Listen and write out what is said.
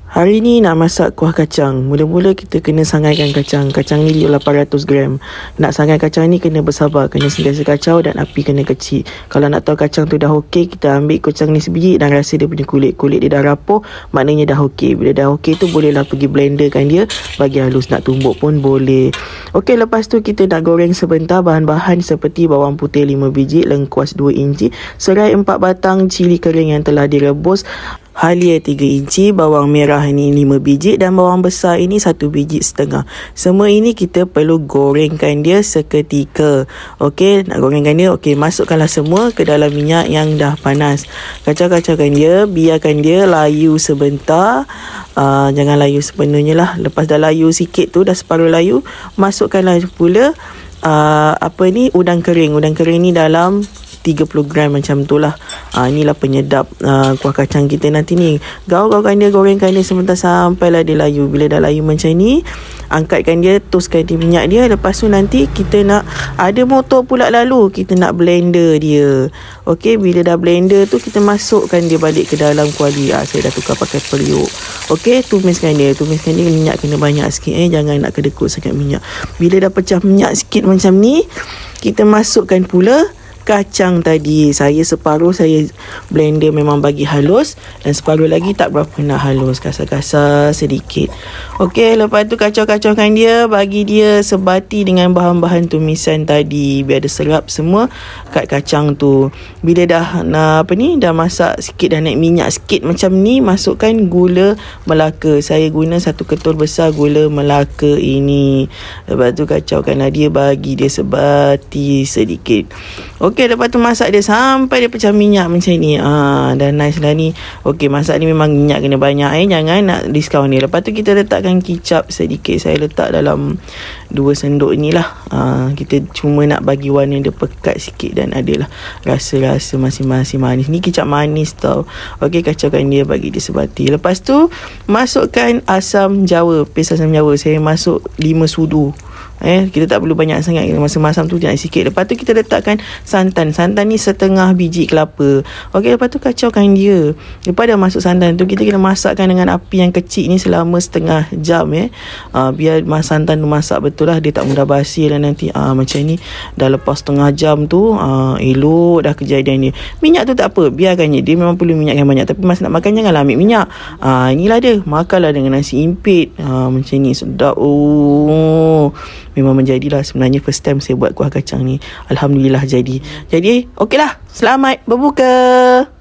Hari ni nak masak kuah kacang. Mula-mula kita kena sangaikan kacang. Kacang ni 800 gram. Nak sangai kacang ni kena bersabar. Kena sentiasa kacau dan api kena kecil. Kalau nak tahu kacang tu dah okey, kita ambil kacang ni sebiji dan rasa dia punya kulit. Kulit dia dah rapuh, maknanya dah okey. Bila dah okey tu bolehlah pergi blenderkan dia bagi halus. Nak tumbuk pun boleh. Okey, lepas tu kita nak goreng sebentar. Bahan-bahan seperti bawang putih 5 biji, lengkuas 2 inci, serai 4 batang, cili kering yang telah direbus, halia 3 inci, bawang merah ini 5 biji dan bawang besar ini 1 biji setengah. Semua ini kita perlu gorengkan dia seketika. Okey, nak gorengkan dia, okey, masukkanlah semua ke dalam minyak yang dah panas. Kacau-kacaukan dia, biarkan dia layu sebentar. Jangan layu sepenuhnya lah. Lepas dah layu sikit tu, dah separuh layu, masukkanlah pula udang kering. Udang kering ni dalam 30 gram macam tu lah. Inilah penyedap kuah kacang kita nanti ni. Gaul-gaulkan dia, gorengkan dia sebentar sampailah dia layu. Bila dah layu macam ni, angkatkan dia, toskan di minyak dia. Lepas tu nanti kita nak ada motor pula lalu. Kita nak blender dia. Okey, bila dah blender tu, kita masukkan dia balik ke dalam kuali. Saya dah tukar pakai periuk. Okey, tumiskan dia. Tumiskan dia, minyak kena banyak sikit. Jangan nak kedekut sangat minyak. Bila dah pecah minyak sikit macam ni, kita masukkan pula kacang tadi. Saya separuh saya blender memang bagi halus dan separuh lagi tak berapa nak halus, kasar-kasar sedikit. Okey, lepas tu kacau-kacaukan dia, bagi dia sebati dengan bahan-bahan tumisan tadi biar dia serap semua kat kacang tu. Bila dah dah masak sikit, dah naik minyak sikit macam ni, masukkan gula Melaka. Saya guna 1 ketul besar gula Melaka ini. Lepas tu kacaukanlah dia, bagi dia sebati sedikit. Okey, lepas tu masak dia sampai dia pecah minyak macam ni. Dah nice lah ni. Okey, masak ni memang minyak kena banyak. Jangan nak diskaun ni. Lepas tu kita letakkan kicap sedikit. Saya letak dalam 2 sendok ni lah. Kita cuma nak bagi warna dia pekat sikit dan adalah rasa-rasa masing-masing manis. Ni kicap manis tau. Okey, kacaukan dia, bagi dia sebati. Lepas tu masukkan asam jawa. Paste asam jawa. Saya masuk 5 sudu. Kita tak perlu banyak sangat. Masa masam tu jangan sikit. Lepas tu kita letakkan santan. Santan ni setengah biji kelapa. Okey, lepas tu kacaukan dia. Lepas dah masuk santan tu, kita kena masakkan dengan api yang kecil ni selama setengah jam. Biar santan tu masak betul lah. Dia tak mudah basi lah nanti. Macam ni. Dah lepas setengah jam tu, elok dah kejadian dia. Minyak tu tak apa, biarkan je. Dia memang perlu minyak yang banyak. Tapi masa nak makan janganlah ambil minyak. Inilah dia. Makanlah dengan nasi impit. Macam ni, sedap. Memang menjadilah. Sebenarnya first time saya buat kuah kacang ni. Alhamdulillah jadi. Okeylah. Selamat berbuka.